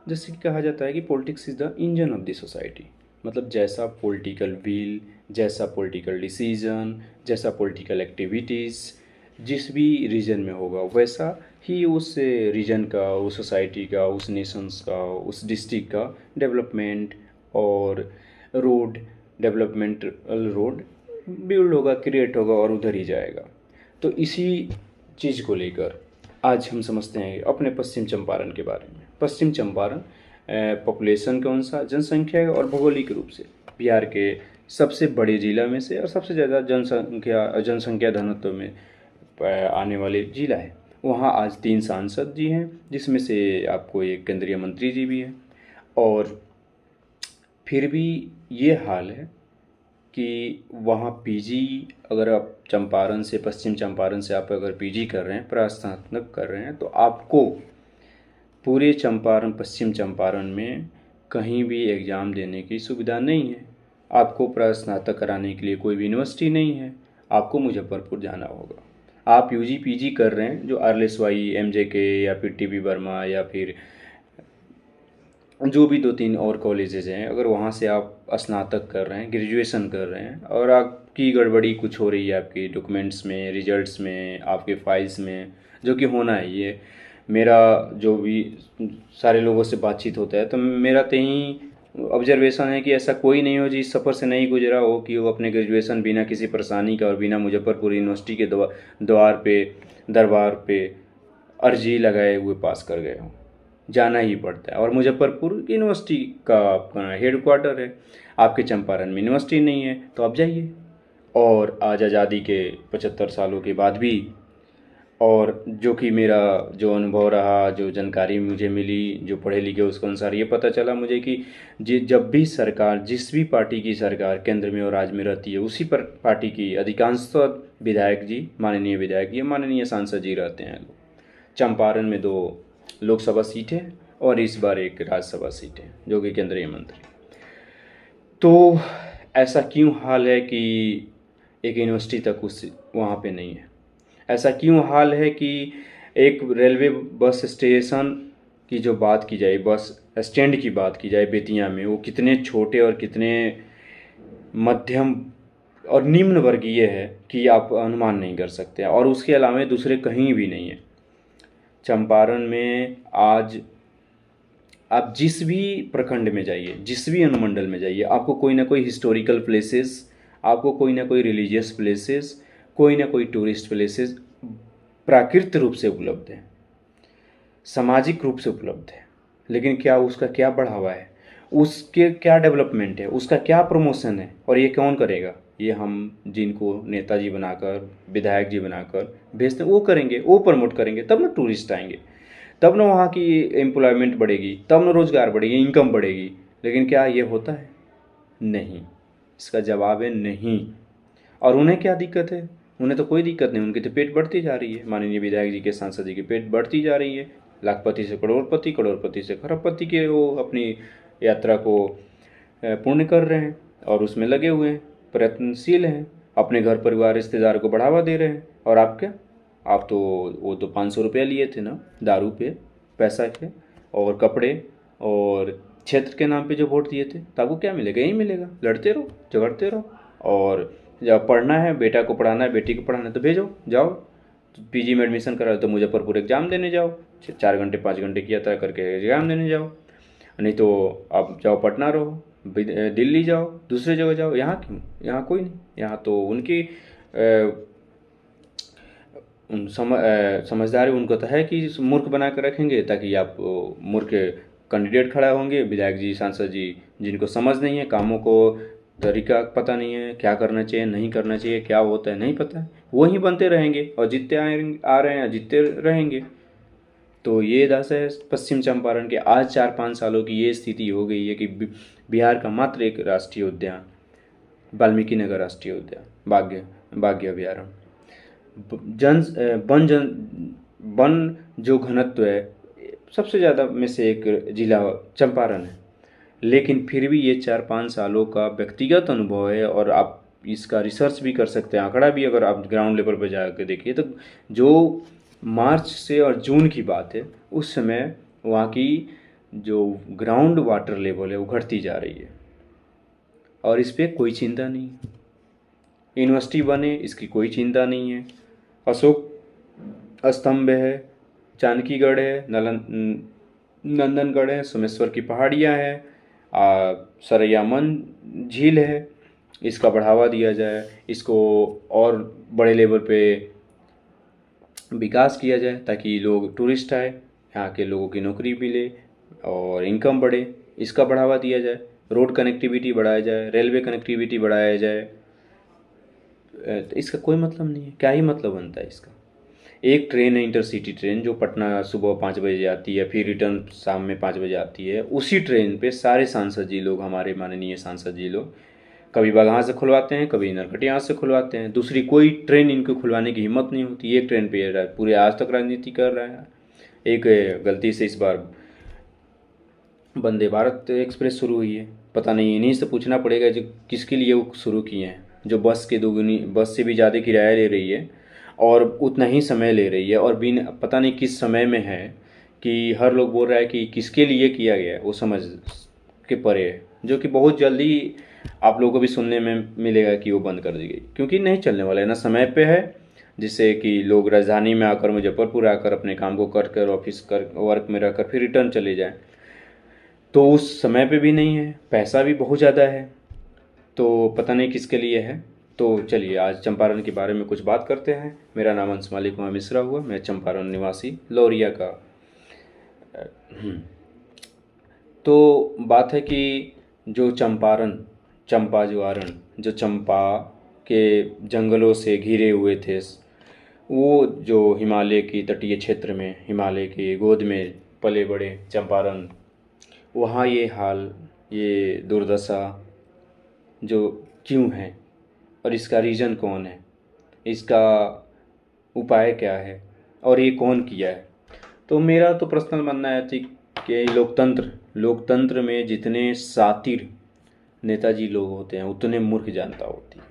जैसे कि कहा जाता है कि politics is the engine of the society. मतलब जैसा पॉलिटिकल विल, जैसा पॉलिटिकल डिसीजन, जैसा पॉलिटिकल एक्टिविटीज़ जिस भी रीजन में होगा, वैसा ही उस रीजन का, उस सोसाइटी का, उस नेशंस का, उस डिस्ट्रिक्ट का डेवलपमेंट और रोड डेवलपमेंटल रोड बिल्ड होगा, क्रिएट होगा और उधर ही जाएगा। तो इसी चीज़ को लेकर आज हम समझते हैं अपने पश्चिम चंपारण के बारे में। पश्चिम चंपारण पॉपुलेशन के अनुसार, जनसंख्या और भौगोलिक रूप से बिहार के सबसे बड़े जिला में से और सबसे ज़्यादा जनसंख्या घनत्व में आने वाले जिला है। वहाँ आज 3 सांसद जी हैं, जिसमें से आपको एक केंद्रीय मंत्री जी भी हैं। और फिर भी ये हाल है कि वहाँ पीजी, अगर आप चंपारण से, पश्चिम चंपारण से आप अगर पीजी कर रहे हैं, प्रास्नातक कर रहे हैं, तो आपको पूरे चंपारण, पश्चिम चंपारण में कहीं भी एग्ज़ाम देने की सुविधा नहीं है। आपको प्रास्नातक कराने के लिए कोई भी यूनिवर्सिटी नहीं है, आपको मुजफ्फरपुर जाना होगा। आप यूजी पीजी कर रहे हैं जो RLSY, MJK या फिर TB वर्मा या फिर जो भी 2-3 और कॉलेजेज हैं, अगर वहाँ से आप स्नातक कर रहे हैं, ग्रेजुएशन कर रहे हैं और आपकी गड़बड़ी कुछ हो रही है आपके डॉक्यूमेंट्स में, रिजल्ट्स में, आपके फाइल्स में, जो कि होना है, ये मेरा जो भी सारे लोगों से बातचीत होता है तो मेरा तो ही ऑब्जर्वेशन है कि ऐसा कोई नहीं हो जिस सफ़र से नहीं गुजरा हो कि वो अपने ग्रेजुएशन बिना किसी परेशानी का और बिना मुजफ्फरपुर यूनिवर्सिटी के दरबार पे अर्जी लगाए हुए पास कर गए हों। जाना ही पड़ता है। और मुजफ्फरपुर यूनिवर्सिटी का अपना हेड क्वार्टर है। आपके चंपारण में यूनिवर्सिटी नहीं है तो आप जाइए। और आज आज़ादी के 75 सालों के बाद भी, और जो कि मेरा जो अनुभव रहा, जो जानकारी मुझे मिली, जो पढ़े लिखे उसके अनुसार ये पता चला मुझे कि जब भी सरकार, जिस भी पार्टी की सरकार केंद्र में और राज्य में रहती है, उसी पर पार्टी की अधिकांशतः विधायक जी, माननीय विधायक जी, माननीय सांसद जी रहते हैं। चंपारण में 2 लोकसभा सीटें और इस बार एक राज्यसभा सीट है, जो कि केंद्रीय मंत्री। तो ऐसा क्यों हाल है कि एक यूनिवर्सिटी तक उस वहाँ पे नहीं है? ऐसा क्यों हाल है कि एक रेलवे बस स्टेशन की जो बात की जाए, बस स्टैंड की बात की जाए बेतिया में, वो कितने छोटे और कितने मध्यम और निम्न वर्गीय है कि आप अनुमान नहीं कर सकते। और उसके अलावा दूसरे कहीं भी नहीं है। चंपारण में आज आप जिस भी प्रखंड में जाइए, जिस भी अनुमंडल में जाइए, आपको कोई ना कोई हिस्टोरिकल प्लेसेस, आपको कोई ना कोई रिलीजियस प्लेसेस, कोई ना कोई टूरिस्ट प्लेसेस प्राकृतिक रूप से उपलब्ध है, सामाजिक रूप से उपलब्ध है। लेकिन क्या उसका क्या बढ़ावा है, उसके क्या डेवलपमेंट है, उसका क्या प्रमोशन है, और ये कौन करेगा? ये हम जिनको नेताजी बनाकर, विधायक जी बनाकर भेजते हैं, वो करेंगे, वो प्रमोट करेंगे, तब ना टूरिस्ट आएंगे, तब ना वहाँ की एम्प्लॉयमेंट बढ़ेगी, तब ना रोज़गार बढ़ेगी, इनकम बढ़ेगी। लेकिन क्या ये होता है? नहीं। इसका जवाब है नहीं। और उन्हें क्या दिक्कत है? उन्हें तो कोई दिक्कत नहीं, उनकी तो पेट बढ़ती जा रही है। माननीय विधायक जी के, सांसद जी की पेट बढ़ती जा रही है। लाखपति से करोड़पति, करोड़पति से खरबपति के वो अपनी यात्रा को पूर्ण कर रहे हैं और उसमें लगे हुए हैं, प्रयत्नशील हैं, अपने घर परिवार रिश्तेदार को बढ़ावा दे रहे हैं। और आप क्या? आप तो वो तो 500 रुपया लिए थे ना दारू पे, पैसा के और कपड़े और क्षेत्र के नाम पे जो वोट दिए थे, तो आपको क्या मिलेगा? यही मिलेगा, लड़ते रहो, झगड़ते रहो। और जब पढ़ना है, बेटा को पढ़ाना है, बेटी को पढ़ाना है, तो भेजो, जाओ पीजी में एडमिशन करा तो मुजफ्फरपुर एग्ज़ाम देने जाओ, 4 घंटे 5 घंटे की यात्रा करके एग्ज़ाम देने जाओ। नहीं तो आप जाओ पटना रहो, दिल्ली जाओ, दूसरी जगह जाओ। यहाँ क्यों? यहाँ कोई नहीं। यहाँ तो उनकी समझदारी उनको तो है कि मूर्ख बना कर रखेंगे, ताकि आप मूर्ख कैंडिडेट खड़ा होंगे, विधायक जी, सांसद जी, जिनको समझ नहीं है, कामों को तरीका पता नहीं है, क्या करना चाहिए, नहीं करना चाहिए, क्या होता है नहीं पता है, वही बनते रहेंगे और जीतते आ रहे हैं, जीतते रहेंगे। तो ये दशा है पश्चिम चंपारण के। आज 4-5 सालों की ये स्थिति हो गई है कि बिहार का मात्र एक राष्ट्रीय उद्यान, वाल्मीकि नगर राष्ट्रीय उद्यान, बाघ अभयारण्य, वन जो घनत्व है सबसे ज़्यादा में से एक जिला चंपारण है। लेकिन फिर भी ये 4-5 सालों का व्यक्तिगत अनुभव है, और आप इसका रिसर्च भी कर सकते हैं, आंकड़ा भी अगर आप ग्राउंड लेवल पर जाकर देखिए तो जो मार्च से और जून की बात है, उस समय वहाँ की जो ग्राउंड वाटर लेवल है वो घटती जा रही है और इस पर कोई चिंता नहीं। यूनिवर्सिटी बने इसकी कोई चिंता नहीं है। अशोक स्तंभ है, जानकीगढ़ है, नंदनगढ़ है, सोमेश्वर की पहाड़ियाँ हैं, सरैयामन झील है, इसका बढ़ावा दिया जाए, इसको और बड़े लेवल पे विकास किया जाए ताकि लोग टूरिस्ट आए, यहाँ के लोगों की नौकरी मिले और इनकम बढ़े, इसका बढ़ावा दिया जाए। रोड कनेक्टिविटी बढ़ाया जाए, रेलवे कनेक्टिविटी बढ़ाया जाए। तो इसका कोई मतलब नहीं है, क्या ही मतलब बनता है इसका। एक ट्रेन है इंटरसिटी ट्रेन जो पटना सुबह 5 बजे आती है, फिर रिटर्न शाम में 5 बजे आती है। उसी ट्रेन पे सारे सांसद जी लोग, हमारे माननीय सांसद जी लोग, कभी बगहा से खुलवाते हैं, कभी नरकटियाँ से खुलवाते हैं। दूसरी कोई ट्रेन इनको खुलवाने की हिम्मत नहीं होती। एक ट्रेन पे पूरे आज तक राजनीति कर रहा है। एक गलती से इस बार वंदे भारत एक्सप्रेस शुरू हुई है, पता नहीं इन्हीं से पूछना पड़ेगा जो किसके लिए वो शुरू किए हैं, जो बस से भी ज़्यादा किराया ले रही है और उतना ही समय ले रही है और बिन पता नहीं किस समय में है कि हर लोग बोल रहा है कि किसके लिए किया गया है वो समझ के परे है, जो कि बहुत जल्दी आप लोगों को भी सुनने में मिलेगा कि वो बंद कर दी गई, क्योंकि नहीं चलने वाला है ना, समय पे है, जिससे कि लोग राजधानी में आकर, मुजफ्फरपुर आकर अपने काम को कर ऑफिस कर वर्क में रहकर फिर रिटर्न चले जाएं। तो उस समय पे भी नहीं है, पैसा भी बहुत ज़्यादा है, तो पता नहीं किसके लिए है। तो चलिए आज चंपारण के बारे में कुछ बात करते हैं। मेरा नाम अंश मालिक कुमार मिश्रा हुआ, मैं चंपारण निवासी लौरिया का। तो बात है कि जो चंपारण, चंपा जो आरण, जो चंपा के जंगलों से घिरे हुए थे, वो जो हिमालय की तटीय क्षेत्र में, हिमालय की गोद में पले बड़े चंपारण, वहाँ ये हाल, ये दुर्दशा जो क्यों है और इसका रीज़न कौन है, इसका उपाय क्या है और ये कौन किया है। तो मेरा तो पर्सनल मानना है कि लोकतंत्र में जितने शातिर नेताजी लोग होते हैं उतने मूर्ख जनता होती है।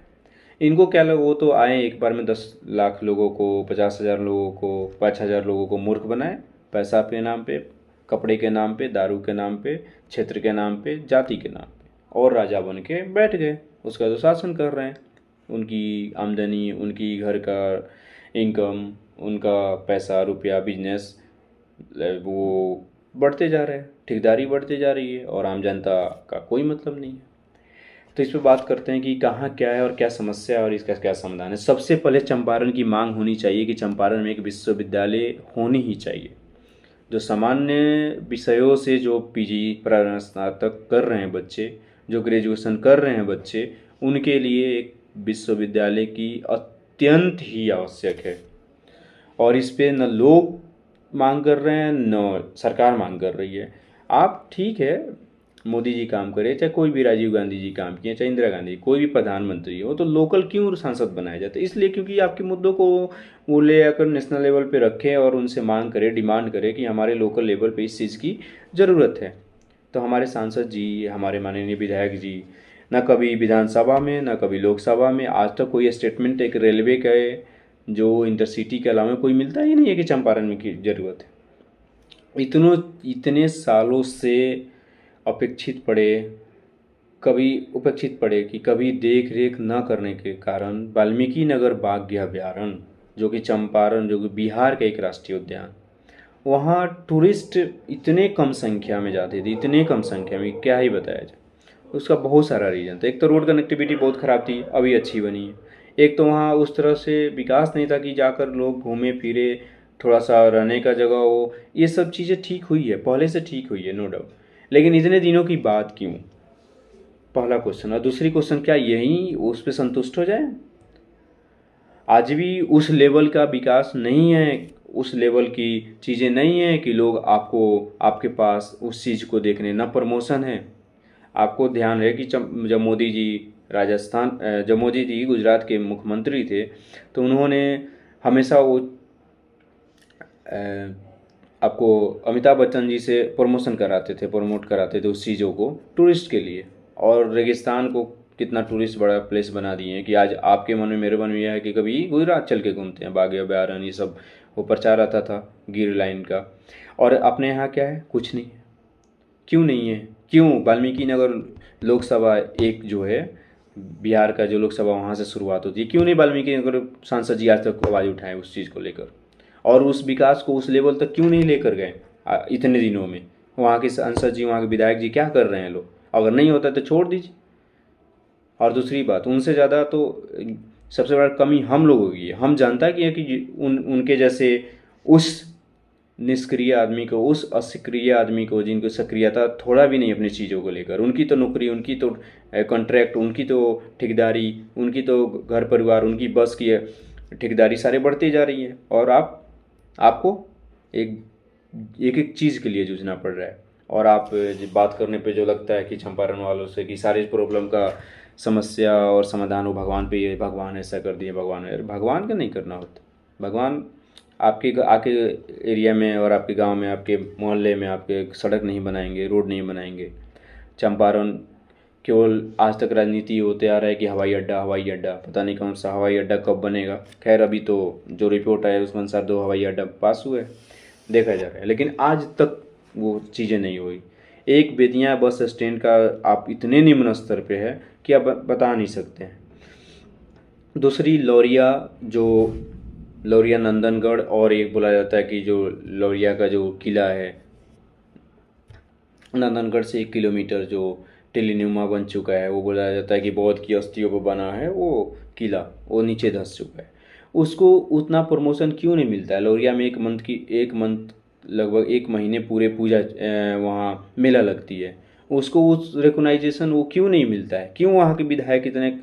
इनको क्या लगा, वो तो आए एक बार में 10 लाख लोगों को, 50,000 लोगों को, 5,000 लोगों को मूर्ख बनाए, पैसा के नाम पे, कपड़े के नाम पे, दारू के नाम पे, क्षेत्र के नाम पे, जाति के नाम पे, और राजा बन के बैठ गए। उसका तो शासन कर रहे हैं, उनकी आमदनी, उनकी घर का इनकम, उनका पैसा रुपया बिजनेस वो बढ़ते जा रहे हैं, ठेकेदारी बढ़ती जा रही है और आम जनता का कोई मतलब नहीं है। तो इस पर बात करते हैं कि कहाँ क्या है और क्या समस्या है और इसका क्या समाधान है। सबसे पहले चंपारण की मांग होनी चाहिए कि चंपारण में एक विश्वविद्यालय होनी ही चाहिए। जो सामान्य विषयों से जो पीजी स्नातक कर रहे हैं बच्चे, जो ग्रेजुएशन कर रहे हैं बच्चे, उनके लिए एक विश्वविद्यालय की अत्यंत ही आवश्यक है। और इस पे न लोग मांग कर रहे हैं न सरकार मांग कर रही है। आप ठीक है, मोदी जी काम करे, चाहे कोई भी, राजीव गांधी जी काम किए, चाहे इंदिरा गांधी, कोई भी प्रधानमंत्री हो, तो लोकल क्यों सांसद बनाए जाते? इसलिए क्योंकि आपके मुद्दों को वो ले आकर नेशनल लेवल पे रखें और उनसे मांग करे, डिमांड करे कि हमारे लोकल लेवल पे इस चीज़ की ज़रूरत है। तो हमारे सांसद जी, हमारे माननीय विधायक जी, न कभी विधानसभा में न कभी लोकसभा में आज तक कोई स्टेटमेंट एक रेलवे का जो इंटरसिटी के अलावा कोई मिलता ही नहीं है कि चंपारण में की ज़रूरत है। इतने सालों से उपेक्षित पड़े कि कभी देख रेख न करने के कारण वाल्मीकि नगर बाघ अभयारण्य, जो कि चंपारण, जो कि बिहार का एक राष्ट्रीय उद्यान, वहाँ टूरिस्ट इतने कम संख्या में जाते थे, इतने कम संख्या में, क्या ही बताया जाए। उसका बहुत सारा रीज़न था। एक तो रोड कनेक्टिविटी बहुत ख़राब थी, अभी अच्छी बनी है। एक तो वहाँ उस तरह से विकास नहीं था कि जाकर लोग घूमे फिरे, थोड़ा सा रहने का जगह हो। ये सब चीज़ें ठीक हुई है, पहले से ठीक हुई है, नो डाउट, लेकिन इतने दिनों की बात क्यों? पहला क्वेश्चन। और दूसरी क्वेश्चन, क्या यही उस पर संतुष्ट हो जाए? आज भी उस लेवल का विकास नहीं है, उस लेवल की चीज़ें नहीं है कि लोग आपके पास उस चीज़ को देखने, ना प्रमोशन है। आपको ध्यान है कि जब मोदी जी गुजरात के मुख्यमंत्री थे, तो उन्होंने हमेशा वो आपको अमिताभ बच्चन जी से प्रमोट कराते थे उस चीज़ों को टूरिस्ट के लिए। और रेगिस्तान को कितना टूरिस्ट बड़ा प्लेस बना दिए हैं कि आज आपके मन में, मेरे मन में यह है कि कभी गुजरात चल के घूमते हैं, बाघ अभयारण्य, ये सब वो प्रचार आता था गिर लाइन का। और अपने यहाँ क्या है? कुछ नहीं है। क्यों नहीं है? क्यों वाल्मीकि नगर लोकसभा एक जो है बिहार का जो लोकसभा वहाँ से शुरुआत होती है, क्यों नहीं वाल्मीकि नगर सांसद जी आज तक आवाज़ उठाए उस चीज़ को लेकर, और उस विकास को उस लेवल तक क्यों नहीं लेकर गए इतने दिनों में? वहाँ के सांसद जी, वहाँ के विधायक जी क्या कर रहे हैं लोग? अगर नहीं होता तो छोड़ दीजिए। और दूसरी बात, उनसे ज़्यादा तो सबसे बड़ा कमी हम लोगों की है। हम जनता की है कि उनके जैसे उस निष्क्रिय आदमी को, उस असक्रिय आदमी को, जिनको सक्रियता थोड़ा भी नहीं अपनी चीज़ों को लेकर, उनकी तो नौकरी, उनकी तो कॉन्ट्रैक्ट, उनकी तो ठेकेदारी, उनकी तो घर परिवार, उनकी बस की ठेकेदारी सारे बढ़ती जा रही है, और आपको एक एक एक चीज़ के लिए जूझना पड़ रहा है। और आप बात करने पे जो लगता है कि चंपारण वालों से कि सारे प्रॉब्लम का समस्या और समाधान वो भगवान पे ही है, भगवान ऐसा कर दिए, भगवान है। भगवान का नहीं करना होता। भगवान आपके आपके एरिया में और आपके गांव में, आपके मोहल्ले में आपके सड़क नहीं बनाएंगे, रोड नहीं बनाएंगे। चंपारण केवल आज तक राजनीति होते आ रहा है कि हवाई अड्डा, हवाई अड्डा, पता नहीं कौन सा हवाई अड्डा कब बनेगा। खैर अभी तो जो रिपोर्ट आया उसके अनुसार 2 हवाई अड्डा पास हुए, देखा जा रहा है, लेकिन आज तक वो चीज़ें नहीं हुई। एक बेतिया बस स्टैंड का आप इतने निम्न स्तर पे है कि आप बता नहीं सकते हैं। दूसरी लौरिया नंदनगढ़, और एक बोला जाता है कि जो लौरिया का जो किला है नंदनगढ़ से 1 किलोमीटर, जो टेलीनुमा बन चुका है, वो बोला जाता है कि बौद्ध की अस्थियों पर बना है वो किला, वो नीचे धंस चुका है। उसको उतना प्रमोशन क्यों नहीं मिलता है? लौरिया में एक मंथ लगभग 1 महीने पूरे पूजा वहाँ मेला लगती है, उसको उस रिकॉग्नाइजेशन वो क्यों नहीं मिलता है? क्यों वहाँ के विधायक इतने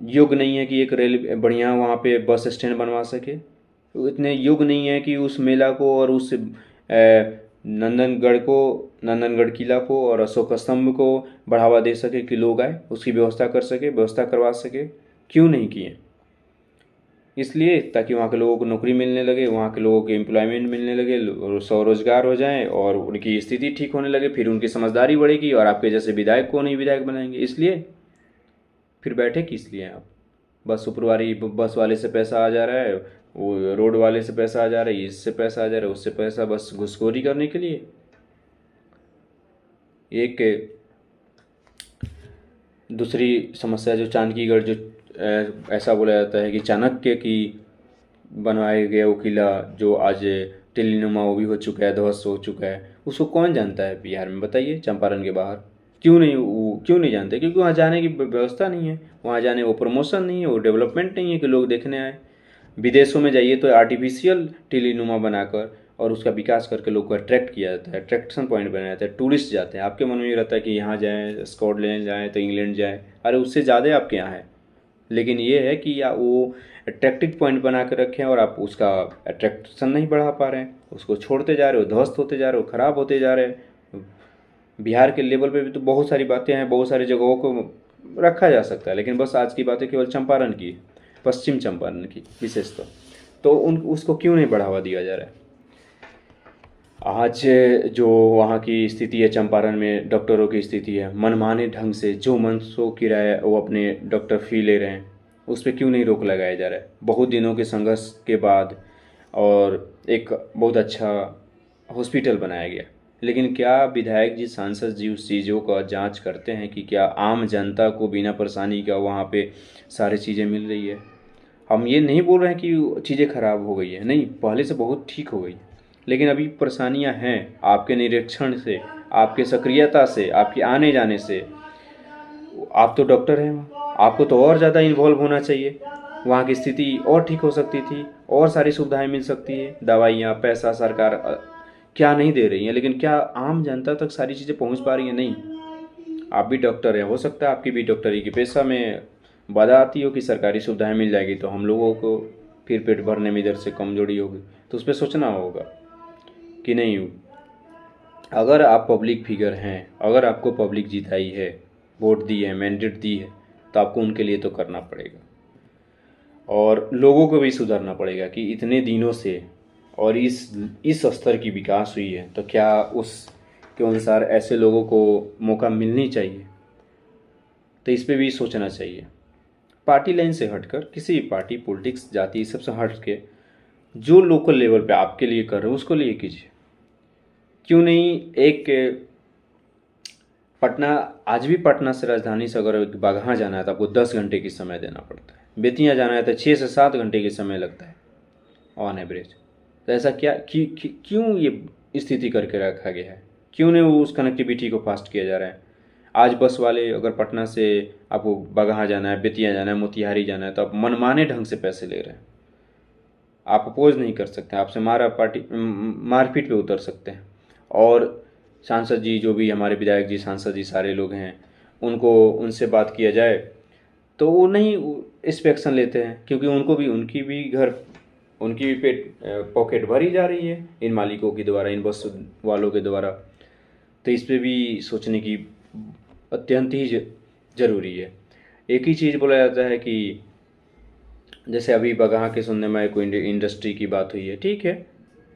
योग्य नहीं है कि एक रेल बढ़िया वहाँ पे बस स्टैंड बनवा सके? वो इतने योग्य नहीं है कि उस मेला को और उस नंदनगढ़ किला को और अशोक स्तंभ को बढ़ावा दे सके कि लोग आए, उसकी व्यवस्था कर सके, व्यवस्था करवा सके। क्यों नहीं किए? इसलिए ताकि वहाँ के लोगों को नौकरी मिलने लगे, वहाँ के लोगों को एम्प्लॉयमेंट मिलने लगे, स्वरोजगार हो जाए और उनकी स्थिति ठीक होने लगे, फिर उनकी समझदारी बढ़ेगी और आपके जैसे विधायक को नहीं विधायक बनाएंगे। इसलिए फिर बैठे किस लिए आप? बस शुक्रवारी बस वाले से पैसा आ जा रहा है, वो रोड वाले से पैसा आ जा रहा है, इससे पैसा आ जा रहा है, उससे पैसा, बस घुसखोरी करने के लिए। एक दूसरी समस्या जो चाणक्यगढ़, जो ऐसा बोला जाता है कि चाणक्य की बनवाया गया वो किला जो आज टेलीनुमा वो भी हो चुका है, ध्वस्त हो चुका है, उसको कौन जानता है बिहार में? बताइए। चंपारण के बाहर क्यों नहीं जानते? क्योंकि वहाँ जाने की व्यवस्था नहीं है, वहाँ जाने वो प्रमोशन नहीं है, वो डेवलपमेंट नहीं है कि लोग देखने आए। विदेशों में जाइए तो आर्टिफिशियल टेलीनुमा बनाकर और उसका विकास करके लोग को अट्रैक्ट किया जाता है, अट्रैक्शन पॉइंट बनाया जाता है, टूरिस्ट जाते हैं। आपके मन में ये रहता है कि यहाँ जाएँ, स्कॉटलैंड जाएँ तो इंग्लैंड जाएँ, अरे उससे ज़्यादा आपके यहाँ है। लेकिन ये है कि या वो अट्रैक्टिव पॉइंट बना कर रखें और आप उसका अट्रैक्शन नहीं बढ़ा पा रहे हैं, उसको छोड़ते जा रहे हो, ध्वस्त होते जा रहे हो, ख़राब होते जा रहे हैं। बिहार के लेवल पे भी तो बहुत सारी बातें हैं, बहुत सारी जगहों को रखा जा सकता है, लेकिन बस आज की बातें केवल चंपारण की, पश्चिम चंपारण की विशेषतः, तो उसको क्यों नहीं बढ़ावा दिया जा रहा है? आज जो वहाँ की स्थिति है, चंपारण में डॉक्टरों की स्थिति है, मनमाने ढंग से जो मन सो किराया वो अपने डॉक्टर फी ले रहे हैं, उस पर क्यों नहीं रोक लगाया जा रहा है? बहुत दिनों के संघर्ष के बाद और एक बहुत अच्छा हॉस्पिटल बनाया गया, लेकिन क्या विधायक जी, सांसद जी उस चीज़ों का जांच करते हैं कि क्या आम जनता को बिना परेशानी का वहाँ पे सारी चीज़ें मिल रही है? हम ये नहीं बोल रहे हैं कि चीज़ें ख़राब हो गई है, नहीं, पहले से बहुत ठीक हो गई, लेकिन अभी परेशानियां हैं। आपके निरीक्षण से, आपके सक्रियता से, आपके आने जाने से, आप तो डॉक्टर हैं, आपको तो और ज़्यादा इन्वॉल्व होना चाहिए। वहाँ की स्थिति और ठीक हो सकती थी, और सारी सुविधाएं मिल सकती है, दवाइयाँ, पैसा सरकार क्या नहीं दे रही है, लेकिन क्या आम जनता तक सारी चीज़ें पहुँच पा रही हैं? नहीं। आप भी डॉक्टर हैं, हो सकता है आपकी भी डॉक्टरी की पेशा में बाधा आती हो कि सरकारी सुविधाएं मिल जाएगी तो हम लोगों को फिर पेट भरने में इधर से कमजोरी होगी, तो उस पर सोचना होगा कि नहीं। अगर आप पब्लिक फिगर हैं, अगर आपको पब्लिक जिताई है, वोट दी है, मैंडेट दी है, तो आपको उनके लिए तो करना पड़ेगा, और लोगों को भी सुधारना पड़ेगा कि इतने दिनों से और इस स्तर की विकास हुई है, तो क्या उसके अनुसार ऐसे लोगों को मौका मिलनी चाहिए? तो इस पे भी सोचना चाहिए। पार्टी लाइन से हटकर, किसी भी पार्टी, पॉलिटिक्स, जाति, सबसे हट के जो लोकल लेवल पे आपके लिए कर रहे हो उसको लिए कीजिए। क्यों नहीं एक पटना, आज भी पटना से राजधानी से अगर बगहा जाना है तो आपको 10 घंटे की समय देना पड़ता है। बेतिया जाना है तो 6 से 7 घंटे की समय लगता है ऑन एवरेज। तो ऐसा क्यों ये स्थिति करके रखा गया है? क्यों नहीं वो उस कनेक्टिविटी को फास्ट किया जा रहा है? आज बस वाले अगर पटना से आपको बगहा जाना है, बेतिया जाना है, मोतिहारी जाना है तो आप मनमाने ढंग से पैसे ले रहे हैं। आप अपोज नहीं कर सकते, आपसे मारपीट पे उतर सकते हैं। और सांसद जी, जो भी हमारे विधायक जी, सांसद जी, सारे लोग हैं, उनको उनसे बात किया जाए तो वो नहीं इस पे एक्शन लेते हैं, क्योंकि उनकी भी उनकी भी पॉकेट भरी जा रही है इन मालिकों के द्वारा, इन बस वालों के द्वारा। तो इस पे भी सोचने की अत्यंत ही ज़रूरी है। एक ही चीज़ बोला जाता है कि जैसे अभी बगहा के सुनने में कोई इंडस्ट्री की बात हुई है, ठीक है,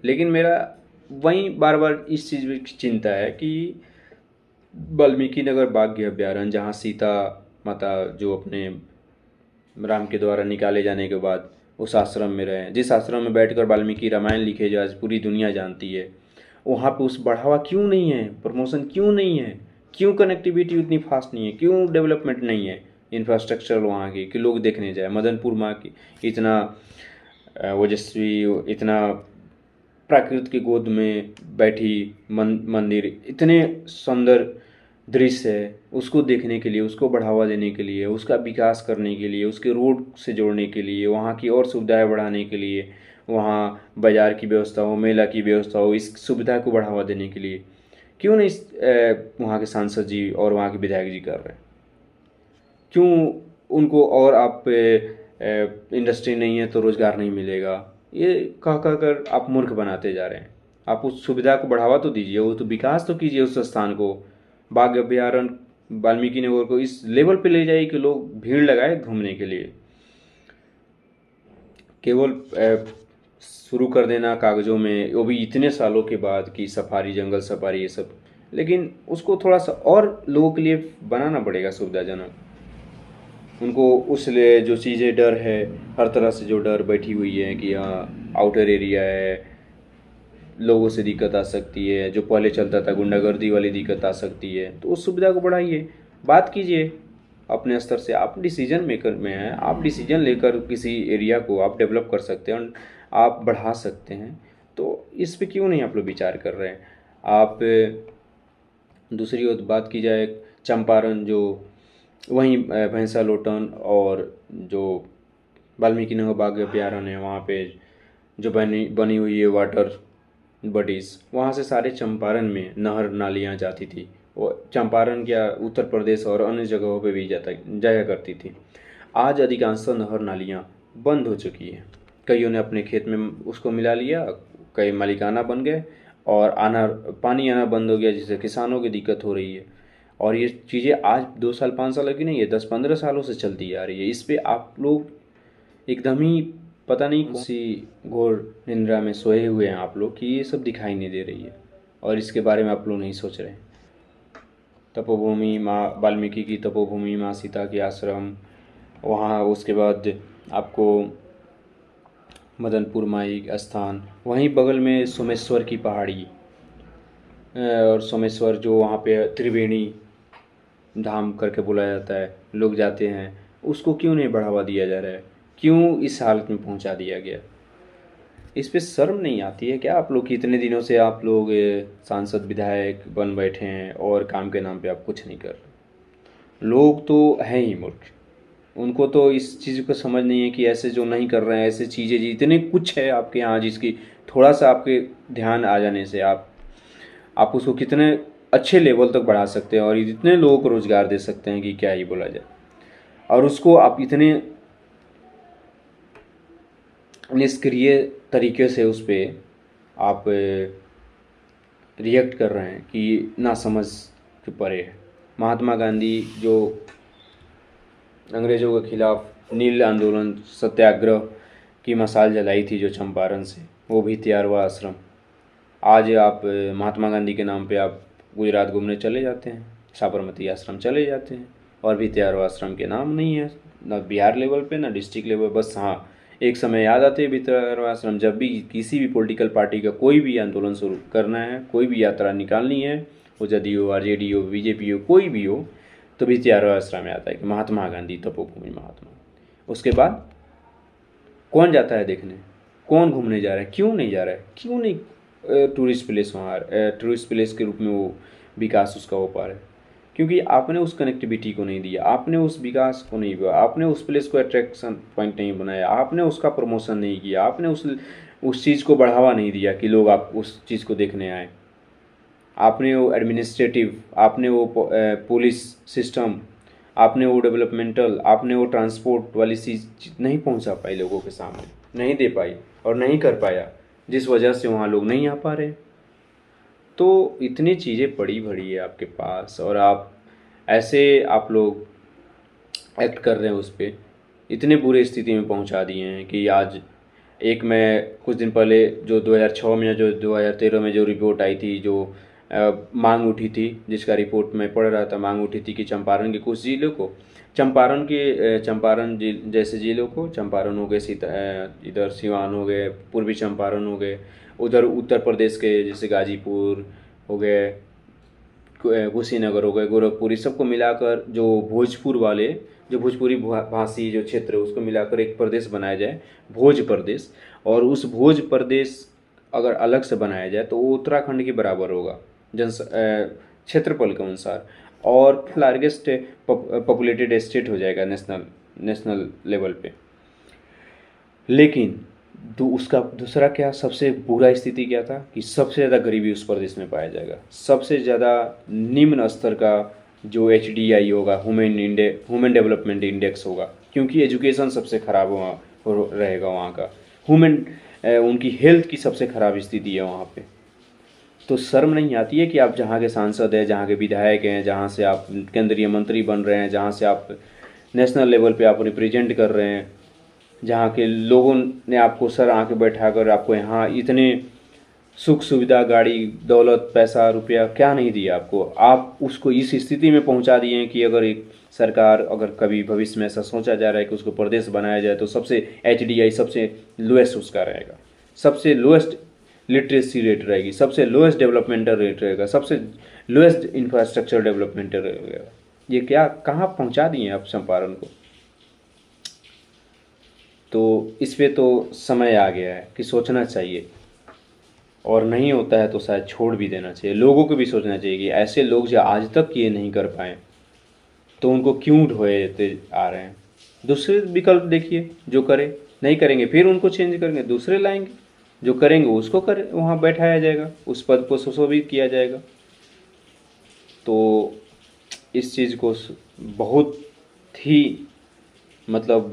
लेकिन मेरा वहीं बार बार इस चीज़ की चिंता है कि वाल्मीकि नगर बाघ अभ्यारण्य, जहाँ सीता माता जो अपने राम के द्वारा निकाले जाने के बाद उस आश्रम में रहे, जिस आश्रम में बैठकर वाल्मीकि रामायण लिखे जो आज पूरी दुनिया जानती है, वहाँ पे उस बढ़ावा क्यों नहीं है, प्रमोशन क्यों नहीं है, क्यों कनेक्टिविटी उतनी फास्ट नहीं है, क्यों डेवलपमेंट नहीं है इंफ्रास्ट्रक्चर वहाँ की कि लोग देखने जाए? मदनपुर माँ की इतना ओजस्वी, इतना प्रकृति की गोद में बैठी मंदिर, इतने सुंदर दृश्य है, उसको देखने के लिए, उसको बढ़ावा देने के लिए, उसका विकास करने के लिए, उसके रोड से जोड़ने के लिए, वहाँ की और सुविधाएं बढ़ाने के लिए, वहाँ बाज़ार की व्यवस्था हो, मेला की व्यवस्था हो, इस सुविधा को बढ़ावा देने के लिए क्यों नहीं वहाँ के सांसद जी और वहाँ के विधायक जी कर रहे हैं? क्यों उनको, और आप इंडस्ट्री नहीं है तो रोज़गार नहीं मिलेगा, ये कह कर आप मूर्ख बनाते जा रहे हैं। आप उस सुविधा को बढ़ावा तो दीजिए, वो तो विकास तो कीजिए उस स्थान को। बाघ अभ्यारण्य वाल्मीकि नगर को इस लेवल पे ले जाइए कि लोग भीड़ लगाए घूमने के लिए। केवल शुरू कर देना कागज़ों में, वो भी इतने सालों के बाद कि सफारी, जंगल सफारी, ये सब, लेकिन उसको थोड़ा सा और लोगों के लिए बनाना पड़ेगा सुविधाजनक। उनको उस लिए जो चीज़ें डर है, हर तरह से जो डर बैठी हुई है कि हाँ आउटर एरिया है, लोगों से दिक्कत आ सकती है, जो पहले चलता था गुंडागर्दी वाली दिक्कत आ सकती है, तो उस सुविधा को बढ़ाइए, बात कीजिए अपने स्तर से। आप डिसीजन मेकर में हैं, आप डिसीजन लेकर किसी एरिया को आप डेवलप कर सकते हैं, आप बढ़ा सकते हैं। तो इस पे क्यों नहीं आप लोग विचार कर रहे हैं? आप दूसरी ओर बात की जाए चंपारण, जो वहीं भैंसा लोटन और जो वाल्मीकि नगर बाघ अभ्यारण्य है, वहाँ पे जो बनी हुई है वाटर बॉडीज़, वहाँ से सारे चंपारण में नहर नालियाँ जाती थी। वो चंपारण क्या, उत्तर प्रदेश और अन्य जगहों पे भी जाया करती थी। आज अधिकांशतः नहर नालियाँ बंद हो चुकी हैं। कईयों ने अपने खेत में उसको मिला लिया, कई मालिकाना बन गए और पानी आना बंद हो गया, जिससे किसानों की दिक्कत हो रही है। और ये चीज़ें आज 2 साल 5 साल की नहीं है, 10-15 सालों से चलती आ रही है। इस पे आप लोग एकदम ही पता नहीं कौन सी घोर निंद्रा में सोए हुए हैं आप लोग कि ये सब दिखाई नहीं दे रही है और इसके बारे में आप लोग नहीं सोच रहे। तपोभूमि माँ वाल्मीकि की तपोभूमि, माँ सीता के आश्रम, वहाँ उसके बाद आपको मदनपुर माई स्थान, वहीं बगल में सोमेश्वर की पहाड़ी, और सोमेश्वर जो वहाँ पे त्रिवेणी धाम करके बुलाया जाता है, लोग जाते हैं, उसको क्यों नहीं बढ़ावा दिया जा रहा है? क्यों इस हालत में पहुंचा दिया गया? इस पे शर्म नहीं आती है क्या आप लोग की? इतने दिनों से आप लोग सांसद विधायक बन बैठे हैं और काम के नाम पे आप कुछ नहीं कर रहे। लोग तो हैं ही मूर्ख, उनको तो इस चीज़ को समझ नहीं है कि ऐसे जो नहीं कर रहे हैं, ऐसे चीज़ें जी इतने कुछ है आपके यहाँ जिसकी थोड़ा सा आपके ध्यान आ जाने से आप उसको कितने अच्छे लेवल तक बढ़ा सकते हैं और इतने लोगों को रोज़गार दे सकते हैं कि क्या ही बोला जाए। और उसको आप इतने निष्क्रिय तरीके से उस पर आप रिएक्ट कर रहे हैं कि ना समझ के परे है। महात्मा गांधी जो अंग्रेज़ों के खिलाफ नील आंदोलन सत्याग्रह की मशाल जलाई थी जो चंपारण से, वो भी तैयार हुआ आश्रम। आज आप महात्मा गांधी के नाम पे आप गुजरात घूमने चले जाते हैं, साबरमती आश्रम चले जाते हैं और भी तैयार हुआ आश्रम के नाम नहीं है, ना बिहार लेवल पे ना डिस्ट्रिक्ट लेवल। बस हाँ, एक समय याद आते हैं भितरवा आश्रम, जब भी किसी भी पॉलिटिकल पार्टी का कोई भी आंदोलन शुरू करना है, कोई भी यात्रा निकालनी है, वो जदयू हो, आरजेडी हो, बीजेपी हो, कोई भी हो, तो भितरवा आश्रम में आता है कि महात्मा गांधी तपोभूमि महात्मा। उसके बाद कौन जाता है देखने, कौन घूमने जा रहा है, क्यों नहीं जा रहा है, क्यों नहीं टूरिस्ट प्लेस वहाँ टूरिस्ट प्लेस के रूप में वो विकास उसका हो पा रहा है? क्योंकि आपने उस कनेक्टिविटी को नहीं दिया, आपने उस विकास को नहीं दिया, आपने उस प्लेस को अट्रैक्शन पॉइंट नहीं बनाया, आपने उसका प्रमोशन नहीं किया, आपने उस चीज़ को बढ़ावा नहीं दिया कि लोग आप उस चीज़ को देखने आए। आपने वो एडमिनिस्ट्रेटिव, आपने वो पुलिस सिस्टम, आपने वो डेवलपमेंटल, आपने वो ट्रांसपोर्ट वाली चीज़ नहीं पहुंचा पाई लोगों के सामने, नहीं दे पाई और नहीं कर पाया, जिस वजह से वहाँ लोग नहीं आ पा रहे। तो इतनी चीज़ें पड़ी भड़ी है आपके पास और आप लोग एक्ट कर रहे हैं उस पर, इतने बुरे स्थिति में पहुंचा दिए हैं कि आज मैं कुछ दिन पहले जो 2006 में, जो 2013 में जो रिपोर्ट आई थी, जो मांग उठी थी, जिसका रिपोर्ट मैं पढ़ रहा था, मांग उठी थी कि चंपारण के कुछ जिलों को, चंपारण जैसे जिलों को, चंपारण हो गए, इधर सिवान हो गए, पूर्वी चंपारण हो गए, उधर उत्तर प्रदेश के जैसे गाजीपुर हो गए, कुशीनगर हो गए, गोरखपुर, इस सबको मिलाकर जो भोजपुरी भाषी जो क्षेत्र है उसको मिलाकर एक प्रदेश बनाया जाए, भोज प्रदेश। और उस भोज प्रदेश अगर अलग से बनाया जाए तो वो उत्तराखंड के बराबर होगा क्षेत्रफल के अनुसार, और लार्जेस्ट पॉपुलेटेड स्टेट हो जाएगा नेशनल लेवल पे। लेकिन उसका दूसरा क्या सबसे बुरा स्थिति क्या था कि सबसे ज़्यादा गरीबी उस प्रदेश में पाया जाएगा, सबसे ज़्यादा निम्न स्तर का जो HDI होगा, ह्यूमन डेवलपमेंट इंडेक्स होगा, क्योंकि एजुकेशन सबसे ख़राब रहेगा वहाँ का, उनकी हेल्थ की सबसे ख़राब स्थिति है वहाँ पे। तो शर्म नहीं आती है कि आप जहाँ के सांसद हैं, जहाँ के विधायक हैं, जहाँ से आप केंद्रीय मंत्री बन रहे हैं, जहाँ से आप नेशनल लेवल पे आप रिप्रेजेंट कर रहे हैं, जहाँ के लोगों ने आपको सर आके बैठा कर आपको यहाँ इतने सुख सुविधा, गाड़ी, दौलत, पैसा, रुपया क्या नहीं दिया आपको, आप उसको इस स्थिति में पहुँचा दिए हैं कि अगर एक सरकार, अगर कभी भविष्य में ऐसा सोचा जा रहा है कि उसको प्रदेश बनाया जाए तो सबसे HDI सबसे लोएस्ट उसका रहेगा, सबसे लोएस्ट लिटरेसी रेट रहेगी, सबसे लोएस्ट डेवलपमेंटल रेट रहेगा, सबसे लोएस्ट इंफ्रास्ट्रक्चर डेवलपमेंटल रहेगा। ये क्या कहाँ पहुँचा दिए आप चंपारण को? तो इस पे तो समय आ गया है कि सोचना चाहिए, और नहीं होता है तो शायद छोड़ भी देना चाहिए। लोगों को भी सोचना चाहिए कि ऐसे लोग जो आज तक ये नहीं कर पाए तो उनको क्यों ढोते आ रहे हैं। दूसरे विकल्प देखिए, जो करे, नहीं करेंगे फिर उनको चेंज करेंगे, दूसरे लाएंगे, जो करेंगे उसको वहाँ बैठाया जाएगा, उस पद को सुशोभित किया जाएगा। तो इस चीज़ को बहुत ही मतलब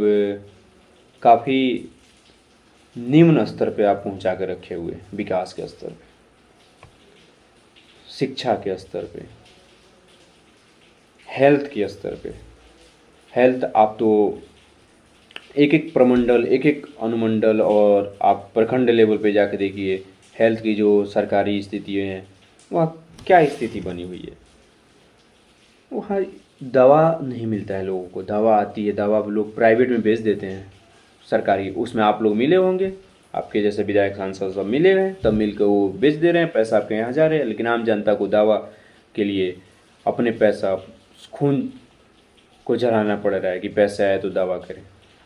काफ़ी निम्न स्तर पे आप पहुंचा कर रखे हुए, विकास के स्तर पे, शिक्षा के स्तर पे, हेल्थ के स्तर पे। हेल्थ आप तो एक एक प्रमंडल, एक एक अनुमंडल और आप प्रखंड लेवल पे जाके देखिए हेल्थ की जो सरकारी स्थिति है वहाँ क्या स्थिति बनी हुई है। वहाँ दवा नहीं मिलता है लोगों को, दवा आती है, दवा लोग प्राइवेट में बेच देते हैं, सरकारी उसमें आप लोग मिले होंगे, आपके जैसे विधायक सांसद सब मिले हैं, तब मिलकर वो बेच दे रहे हैं, पैसा आपके यहाँ जा रहे हैं। लेकिन आम जनता को दवा के लिए अपने पैसा, खून को जलाना पड़ रहा है कि पैसा आए तो दवा करें।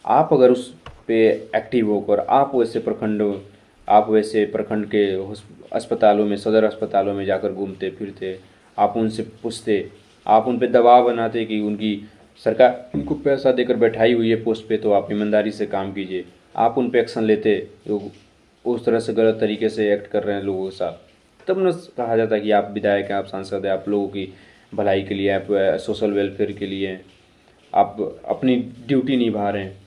आप अगर उस पे एक्टिव होकर आप वैसे प्रखंड के अस्पतालों में, सदर अस्पतालों में जाकर घूमते फिरते, आप उनसे पूछते, आप उन पे दबाव बनाते कि उनकी सरकार उनको पैसा देकर बैठाई हुई है पोस्ट पे, तो आप ईमानदारी से काम कीजिए, आप उन पे एक्शन लेते, तो उस तरह से गलत तरीके से एक्ट कर रहे हैं लोगों के साथ, तब न कहा जाता है कि आप विधायक हैं, आप सांसद हैं, आप लोगों की भलाई के लिए, आप सोशल वेलफेयर के लिए आप अपनी ड्यूटी निभा रहे हैं।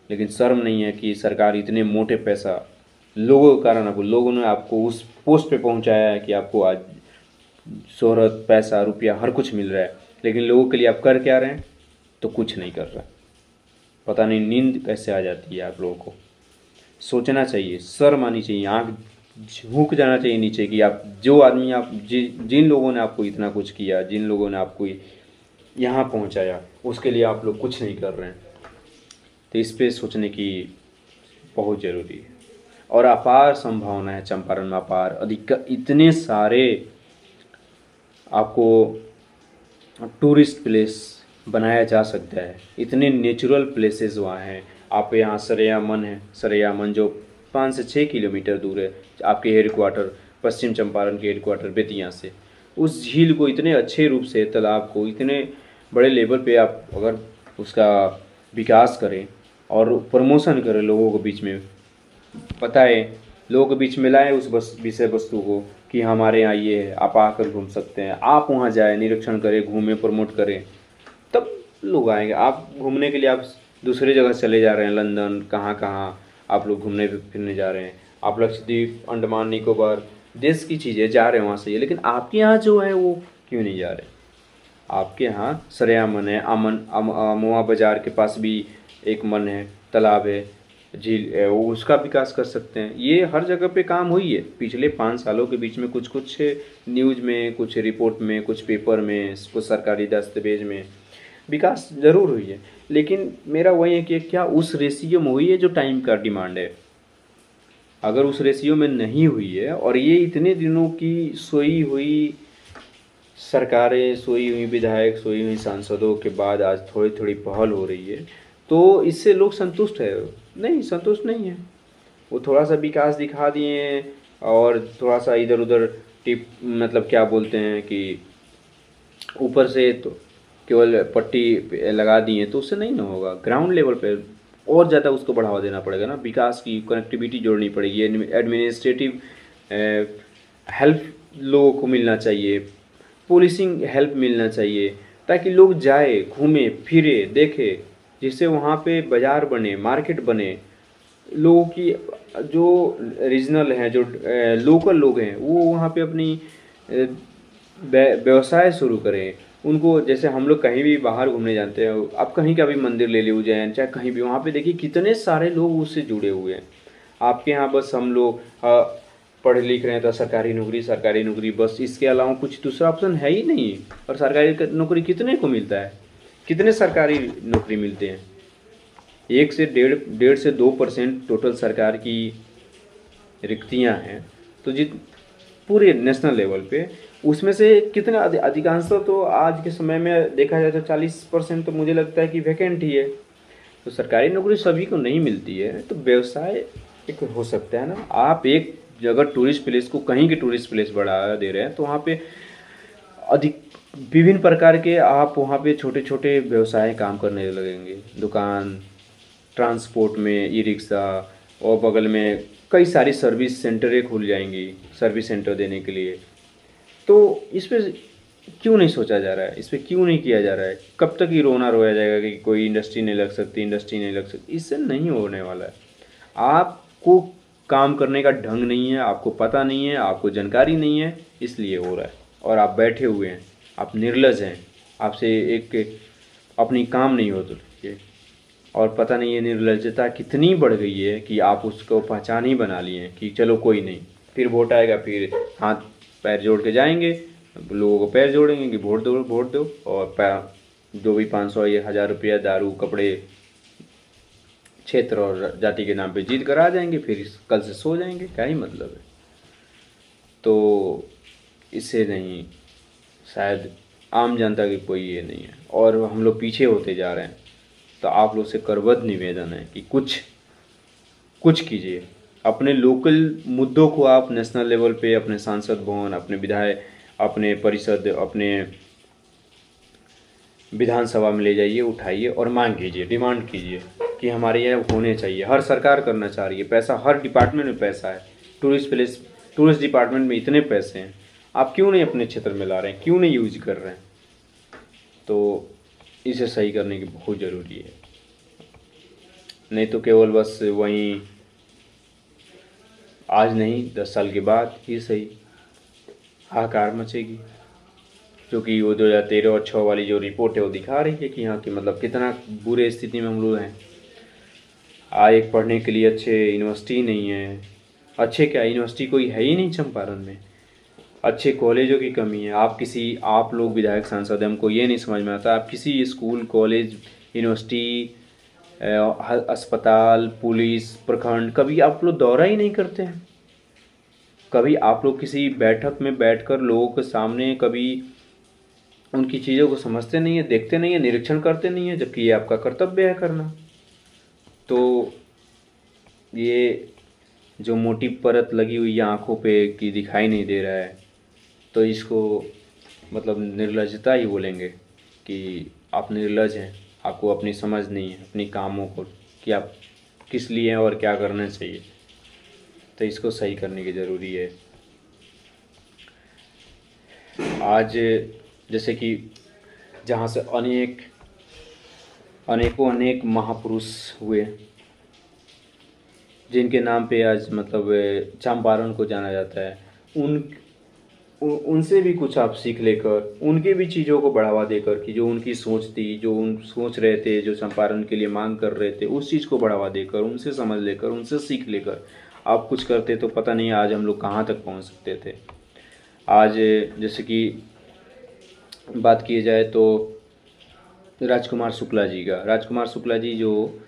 लेकिन शर्म नहीं है कि सरकार इतने मोटे पैसा लोगों के कारण, लोगों ने आपको उस पोस्ट पे पहुंचाया है कि आपको आज शोहरत, पैसा, रुपया हर कुछ मिल रहा है, लेकिन लोगों के लिए आप कर क्या रहे हैं? तो कुछ नहीं कर रहा। पता नहीं नींद कैसे आ जाती है आप लोगों को। सोचना चाहिए, शर्म आनी चाहिए, आँख झुक जाना चाहिए नीचे कि आप जो आदमी, आप जिन लोगों ने आपको इतना कुछ किया, जिन लोगों ने आपको यहाँ पहुँचाया, उसके लिए आप लोग कुछ नहीं कर रहे हैं। तो इस पे सोचने की बहुत ज़रूरी है। और अपार संभावना है चंपारण में, अपार अधिक, इतने सारे आपको टूरिस्ट प्लेस बनाया जा सकता है, इतने नेचुरल प्लेसेस वहाँ हैं। आप यहाँ सरयामन है, सरयामन जो 5 से 6 किलोमीटर दूर है आपके हेडक्वार्टर, पश्चिम चंपारण के हेडक्वार्टर बेतिया से। उस झील को इतने अच्छे रूप से, तालाब को इतने बड़े लेवल पे आप अगर उसका विकास करें और प्रमोशन करें, लोगों के बीच में बताएं, लोगों के बीच में लाएं उस विषय वस्तु को कि हमारे यहाँ ये है, आप आकर घूम सकते हैं। आप वहाँ जाएं, निरीक्षण करें, घूमें, प्रमोट करें, तब लोग आएंगे। आप घूमने के लिए आप दूसरे जगह चले जा रहे हैं, लंदन, कहाँ कहाँ आप लोग घूमने फिरने जा रहे हैं, आप लक्षद्वीप, अंडमान निकोबार, देश की चीज़ें जा रहे हैं वहाँ से ये, लेकिन आपके यहाँ जो है वो क्यों नहीं जा रहे? आपके यहाँ सरयामन है, अमवा बाज़ार के पास भी एक मन है, तालाब है, झील है, वो उसका विकास कर सकते हैं। ये हर जगह पे काम हुई है पिछले 5 सालों के बीच में, कुछ कुछ न्यूज़ में, कुछ रिपोर्ट में, कुछ पेपर में, कुछ सरकारी दस्तावेज में विकास ज़रूर हुई है। लेकिन मेरा वही है कि क्या उस रेशियो में हुई है जो टाइम का डिमांड है? अगर उस रेशियो में नहीं हुई है और ये इतने दिनों की सोई हुई सरकारें, सोई हुई विधायक, सोई हुई सांसदों के बाद आज थोड़ी थोड़ी पहल हो रही है, तो इससे लोग संतुष्ट है? नहीं, संतुष्ट नहीं है। वो थोड़ा सा विकास दिखा दिए हैं और थोड़ा सा इधर उधर टिप, मतलब क्या बोलते हैं कि ऊपर से तो केवल पट्टी लगा दिए, तो उससे नहीं ना होगा। ग्राउंड लेवल पे और ज़्यादा उसको बढ़ावा देना पड़ेगा ना, विकास की कनेक्टिविटी जोड़नी पड़ेगी, एडमिनिस्ट्रेटिव हेल्प लोगों को मिलना चाहिए, पुलिसिंग हेल्प मिलना चाहिए, ताकि लोग जाए, घूमे फिरे, देखे, जिससे वहाँ पे बाज़ार बने, मार्केट बने। लोगों की जो रीजनल हैं, जो लोकल लोग हैं, वो वहाँ पे अपनी व्यवसाय शुरू करें। उनको, जैसे हम लोग कहीं भी बाहर घूमने जाते हैं, आप कहीं का भी मंदिर ले लीजिए, उज्जैन, चाहे कहीं भी, वहाँ पे देखिए कितने सारे लोग उससे जुड़े हुए हैं। आपके यहाँ बस हम लोग पढ़ लिख रहे हैं तो सरकारी नौकरी, सरकारी नौकरी, बस इसके अलावा कुछ दूसरा ऑप्शन है ही नहीं। और सरकारी नौकरी कितने को मिलता है? कितने सरकारी नौकरी मिलते हैं? 1 से 1.5 से 2% टोटल सरकार की रिक्तियां हैं। तो जित पूरे नेशनल लेवल पे उसमें से कितना अधिकांशतः तो आज के समय में देखा जाए तो 40% तो मुझे लगता है कि वैकेंट ही है। तो सरकारी नौकरी सभी को नहीं मिलती है, तो व्यवसाय एक हो सकता है ना। आप एक जगह टूरिस्ट प्लेस को, कहीं के टूरिस्ट प्लेस बढ़ा दे रहे हैं, तो वहाँ पे अधिक विभिन्न प्रकार के आप वहाँ पे छोटे छोटे व्यवसाय काम करने लगेंगे। दुकान, ट्रांसपोर्ट में ई रिक्शा, और बगल में कई सारी सर्विस सेंटरें खुल जाएंगी, सर्विस सेंटर देने के लिए। तो इस पर क्यों नहीं सोचा जा रहा है? इस पर क्यों नहीं किया जा रहा है? कब तक ही रोना रोया जाएगा कि कोई इंडस्ट्री नहीं लग सकती, इंडस्ट्री नहीं लग सकती? इससे नहीं होने वाला है। आपको काम करने का ढंग नहीं है, आपको पता नहीं है, आपको जानकारी नहीं है, इसलिए हो रहा है। और आप बैठे हुए हैं, आप निर्लज हैं, आपसे एक अपनी काम नहीं हो तो ठीक, और पता नहीं है निर्लजता कितनी बढ़ गई है कि आप उसको पहचान ही बना लिए हैं कि चलो कोई नहीं, फिर वोट आएगा, फिर हाथ पैर जोड़ के जाएंगे, लोगों को पैर जोड़ेंगे कि वोट दो वोट दो, और जो भी 500 या 1000 रुपया दारू, कपड़े, क्षेत्र और जाति के नाम पे जीत कर आ जाएंगे, फिर कल से सो जाएंगे। क्या ही मतलब है? तो इससे नहीं, शायद आम जनता की कोई ये नहीं है, और हम लोग पीछे होते जा रहे हैं। तो आप लोग से करबद्ध निवेदन है कि कुछ कीजिए। अपने लोकल मुद्दों को आप नेशनल लेवल पे अपने सांसद भवन, अपने विधायक, अपने परिषद, अपने विधानसभा में ले जाइए, उठाइए और मांग कीजिए, डिमांड कीजिए कि हमारे यहाँ होने चाहिए। हर सरकार करना चाह रही है, पैसा हर डिपार्टमेंट में पैसा है, टूरिस्ट डिपार्टमेंट में इतने पैसे हैं, आप क्यों नहीं अपने क्षेत्र में ला रहे हैं, क्यों नहीं यूज कर रहे हैं? तो इसे सही करने की बहुत ज़रूरी है। नहीं तो केवल बस वहीं आज नहीं 10 साल के बाद ही सही हाहाकार मचेगी। क्योंकि वो 2013 और 6 वाली जो रिपोर्ट है वो दिखा रही है कि यहाँ की मतलब कितना बुरे स्थिति में हम लोग हैं। एक पढ़ने के लिए अच्छे यूनिवर्सिटी नहीं है, अच्छे क्या यूनिवर्सिटी कोई है ही नहीं चंपारण में, अच्छे कॉलेजों की कमी है। आप लोग विधायक सांसद, हमको ये नहीं समझ में आता, आप किसी स्कूल, कॉलेज, यूनिवर्सिटी अस्पताल, पुलिस, प्रखंड, कभी आप लोग दौरा ही नहीं करते हैं। कभी आप लोग किसी बैठक में बैठकर लोगों के सामने कभी उनकी चीज़ों को समझते नहीं है, देखते नहीं है, निरीक्षण करते नहीं है, जबकि ये आपका कर्तव्य है करना। तो ये जो मोटी परत लगी हुई है आँखों पे कि दिखाई नहीं दे रहा है, तो इसको मतलब निर्लज्जता ही बोलेंगे कि आप निर्लज हैं, आपको अपनी समझ नहीं है अपनी कामों को कि आप किस लिए हैं और क्या करना चाहिए। तो इसको सही करने की ज़रूरी है। आज जैसे कि जहाँ से अनेक महापुरुष हुए, जिनके नाम पे आज मतलब चंपारण को जाना जाता है, उनसे भी कुछ आप सीख लेकर, उनके भी चीज़ों को बढ़ावा देकर कि जो उनकी सोच थी, जो उन सोच रहे थे, जो चंपारण के लिए मांग कर रहे थे, उस चीज़ को बढ़ावा देकर, उनसे समझ लेकर, उनसे सीख लेकर आप कुछ करते तो पता नहीं आज हम लोग कहाँ तक पहुँच सकते थे। आज जैसे कि बात की जाए तो राजकुमार शुक्ला जी जो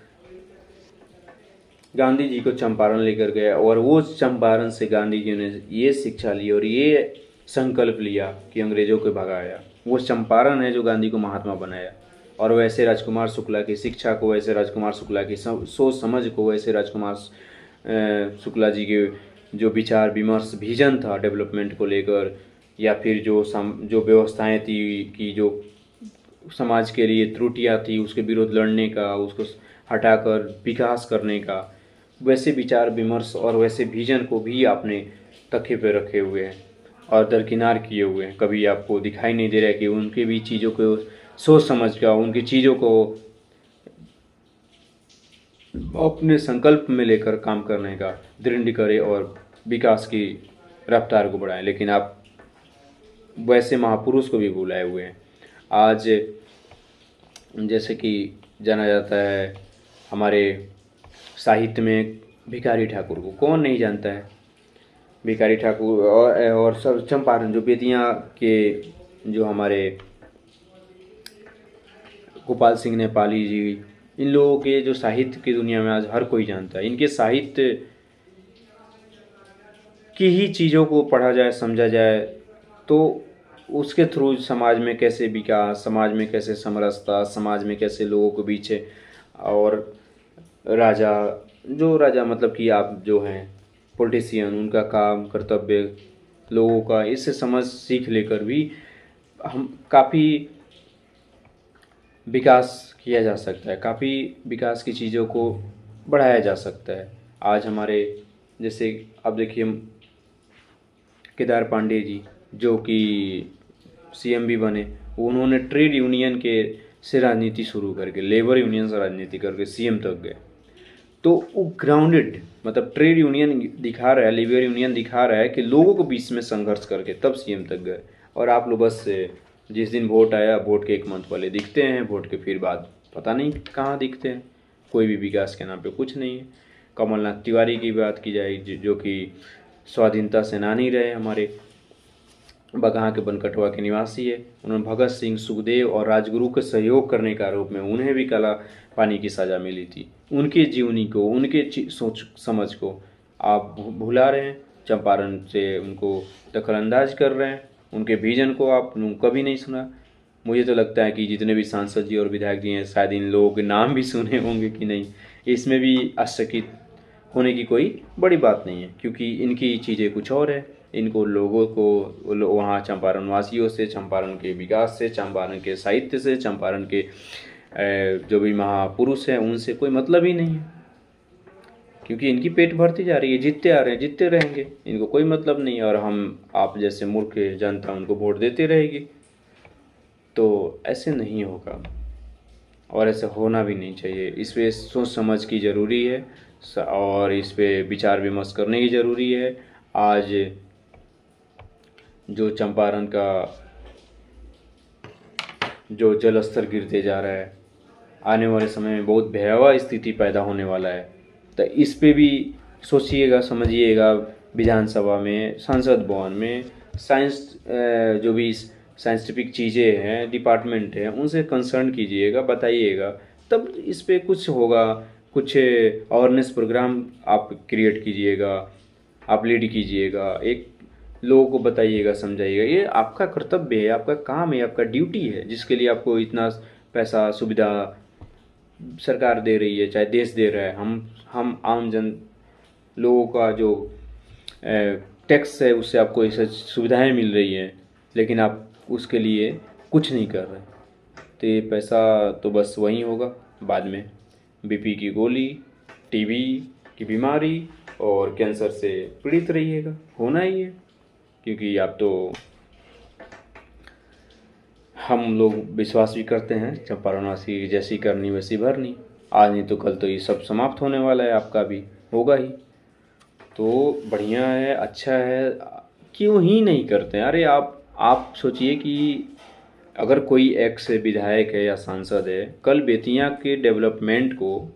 गांधी जी को चंपारण लेकर गए, और वो चंपारण से गांधी जी ने ये शिक्षा ली और ये संकल्प लिया कि अंग्रेज़ों को भगाया। वो चंपारण है जो गांधी को महात्मा बनाया। और वैसे राजकुमार शुक्ला की शिक्षा को, वैसे राजकुमार शुक्ला की सोच समझ को, वैसे राजकुमार शुक्ला जी के जो विचार विमर्श विजन था डेवलपमेंट को लेकर, या फिर जो व्यवस्थाएं थी कि जो समाज के लिए त्रुटियां थी उसके विरोध लड़ने का, उसको हटाकर विकास करने का, वैसे विचार विमर्श और वैसे विजन को भी आपने तख्ते पे रखे हुए हैं और दरकिनार किए हुए हैं। कभी आपको दिखाई नहीं दे रहा है कि उनके भी चीज़ों को सोच समझ का, उनकी चीज़ों को अपने संकल्प में लेकर काम करने का दृढ़ करें और विकास की रफ्तार को बढ़ाएं। लेकिन आप वैसे महापुरुष को भी भुलाए हुए हैं। आज जैसे कि जाना जाता है हमारे साहित्य में भिखारी ठाकुर को, कौन नहीं जानता है भिखारी ठाकुर। और सब चंपारण जो बेतिया के जो हमारे गोपाल सिंह नेपाली जी, इन लोगों के जो साहित्य की दुनिया में आज हर कोई जानता है। इनके साहित्य की ही चीज़ों को पढ़ा जाए, समझा जाए, तो उसके थ्रू समाज में कैसे विकास, समाज में कैसे समरसता, समाज में कैसे लोगों के बीच और राजा मतलब कि आप जो हैं पॉलिटिशियन, उनका काम कर्तव्य लोगों का, इससे समझ सीख लेकर भी हम काफ़ी विकास किया जा सकता है, काफ़ी विकास की चीज़ों को बढ़ाया जा सकता है। आज हमारे जैसे अब देखिए केदार पांडे जी जो कि सीएम भी बने, उन्होंने ट्रेड यूनियन के से राजनीति शुरू करके, लेबर यूनियन से राजनीति करके सीएम तक गए। तो वो ग्राउंडेड मतलब ट्रेड यूनियन दिखा रहा है, लेबर यूनियन दिखा रहा है कि लोगों को बीच में संघर्ष करके तब सीएम तक गए। और आप लोग बस जिस दिन वोट आया, वोट के 1 मंथ पहले दिखते हैं, वोट के फिर बाद पता नहीं कहाँ दिखते हैं। कोई भी विकास के नाम पे कुछ नहीं है। कमलनाथ तिवारी की बात की जाए जो कि स्वाधीनता सेनानी रहे, हमारे बगहा के बनकटवा के निवासी है। उन्होंने भगत सिंह, सुखदेव और राजगुरु के सहयोग करने के आरोप में उन्हें भी काला पानी की सज़ा मिली थी। उनके जीवनी को, उनके सोच समझ को आप भुला रहे हैं, चंपारण से उनको दखलंदाज कर रहे हैं, उनके विजन को आप कभी नहीं सुना। मुझे तो लगता है कि जितने भी सांसद जी और विधायक जी हैं शायद इन लोगों के नाम भी सुने होंगे कि नहीं, इसमें भी आश्चर्यचकित होने की कोई बड़ी बात नहीं है, क्योंकि इनकी चीज़ें कुछ और है। इनको लोगों को वहाँ चंपारण वासियों से, चंपारण के विकास से, चंपारण के साहित्य से, चंपारण के जो भी महापुरुष हैं उनसे कोई मतलब ही नहीं है, क्योंकि इनकी पेट भरती जा रही है, जीतते आ रहे हैं, जीतते रहेंगे, इनको कोई मतलब नहीं है। और हम आप जैसे मूर्ख जनता उनको वोट देते रहेगी। तो ऐसे नहीं होगा और ऐसे होना भी नहीं चाहिए। इस पर सोच समझ की ज़रूरी है और इस पर विचार विमर्श करने की ज़रूरी है। आज जो चंपारण का जो जल स्तर गिरते जा रहा है, आने वाले समय में बहुत भयावह स्थिति पैदा होने वाला है। तो इस पे भी सोचिएगा, समझिएगा। विधानसभा में, संसद भवन में साइंस जो भी साइंटिफिक चीज़ें हैं, डिपार्टमेंट हैं, उनसे कंसर्न कीजिएगा, बताइएगा तब इस पे कुछ होगा, कुछ अवेयरनेस प्रोग्राम आप क्रिएट कीजिएगा, आप लीड कीजिएगा, एक लोगों को बताइएगा, समझाइएगा। ये आपका कर्तव्य है, आपका काम है, आपका ड्यूटी है, जिसके लिए आपको इतना पैसा सुविधा सरकार दे रही है, चाहे देश दे रहा है। हम आम जन लोगों का जो टैक्स है उससे आपको ये सब सुविधाएं मिल रही हैं, लेकिन आप उसके लिए कुछ नहीं कर रहे। तो ये पैसा तो बस वहीं होगा, बाद में बीपी की गोली, टीबी की बीमारी और कैंसर से पीड़ित रहिएगा, होना ही है। क्योंकि आप तो हम लोग विश्वास भी करते हैं, चंपारणवासी जैसी करनी वैसी भरनी, आज नहीं तो कल तो ये सब समाप्त होने वाला है, आपका भी होगा ही। तो बढ़िया है, अच्छा है, क्यों ही नहीं करते हैं। अरे आप सोचिए कि अगर कोई एक्स विधायक है या सांसद है, कल बेतिया के डेवलपमेंट को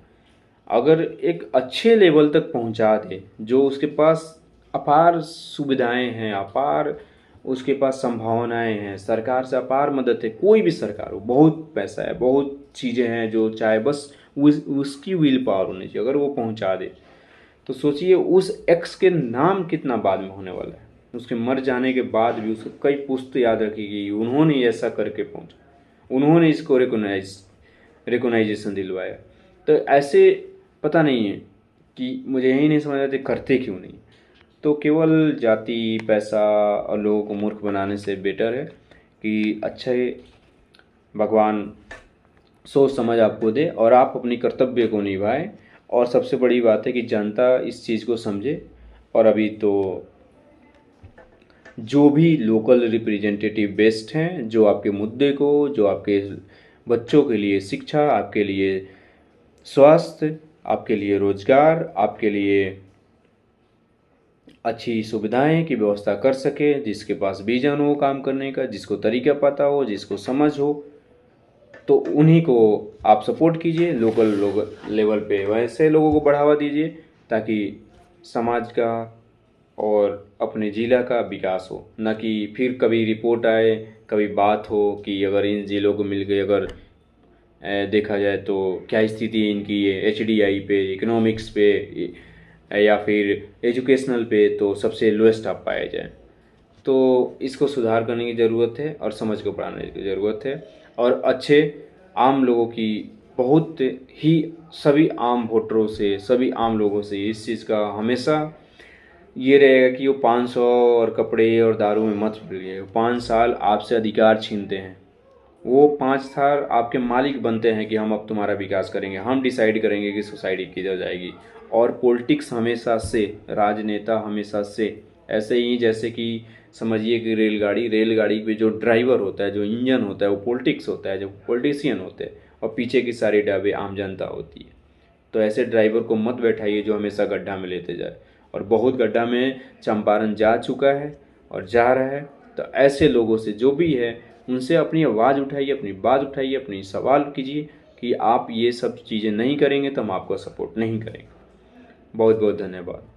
अगर एक अच्छे लेवल तक पहुंचा दे, जो उसके पास अपार सुविधाएं हैं, अपार उसके पास संभावनाएं हैं, सरकार से अपार मदद है, कोई भी सरकार हो, बहुत पैसा है, बहुत चीज़ें हैं जो चाहे बस उसकी विल पावर होनी चाहिए, अगर वो पहुंचा दे तो सोचिए उस एक्स के नाम कितना बाद में होने वाला है। उसके मर जाने के बाद भी उसको कई पुश्त याद रखेगी, उन्होंने ऐसा करके पहुंचा, उन्होंने इसको रिकोनाइजेशन दिलवाया। तो ऐसे पता नहीं है कि मुझे यही नहीं समझ आते करते क्यों नहीं। तो केवल जाति, पैसा और लोगों को मूर्ख बनाने से बेटर है कि अच्छे भगवान सोच समझ आपको दे और आप अपनी कर्तव्य को निभाएं। और सबसे बड़ी बात है कि जनता इस चीज़ को समझे। और अभी तो जो भी लोकल रिप्रेजेंटेटिव बेस्ट हैं, जो आपके मुद्दे को, जो आपके बच्चों के लिए शिक्षा, आपके लिए स्वास्थ्य, आपके लिए रोजगार, आपके लिए अच्छी सुविधाएं की व्यवस्था कर सके, जिसके पास विजन हो काम करने का, जिसको तरीका पता हो, जिसको समझ हो, तो उन्हीं को आप सपोर्ट कीजिए। लोकल लेवल पे वैसे लोगों को बढ़ावा दीजिए ताकि समाज का और अपने ज़िला का विकास हो। न कि फिर कभी रिपोर्ट आए, कभी बात हो कि अगर इन ज़िलों को मिल गई, अगर देखा जाए तो क्या स्थिति है इनकी, ये HDI पे, इकोनॉमिक्स पे या फिर एजुकेशनल पे तो सबसे लोएस्ट आप पाए जाए। तो इसको सुधार करने की ज़रूरत है और समझ को बढ़ाने की ज़रूरत है। और अच्छे आम लोगों की बहुत ही सभी आम वोटरों से, सभी आम लोगों से इस चीज़ का हमेशा ये रहेगा कि वो 500 और कपड़े और दारू में मत पड़िए। 5 साल आपसे अधिकार छीनते हैं, वो 5 साल आपके मालिक बनते हैं कि हम अब तुम्हारा विकास करेंगे, हम डिसाइड करेंगे कि सोसाइटी किधर जाएगी। और पॉलिटिक्स हमेशा से, राजनेता हमेशा से ऐसे ही, जैसे कि समझिए कि रेलगाड़ी पे जो ड्राइवर होता है, जो इंजन होता है, वो पॉलिटिक्स होता है, जो पॉलिटिशियन होते हैं, और पीछे की सारी डब्बे आम जनता होती है। तो ऐसे ड्राइवर को मत बैठाइए जो हमेशा गड्ढा में लेते जाए, और बहुत गड्ढा में चंपारण जा चुका है और जा रहा है। तो ऐसे लोगों से जो भी है उनसे अपनी आवाज़ उठाइए, अपनी बात उठाइए, अपनी सवाल कीजिए कि आप ये सब चीज़ें नहीं करेंगे तो हम आपको सपोर्ट नहीं करेंगे। बहुत बहुत धन्यवाद।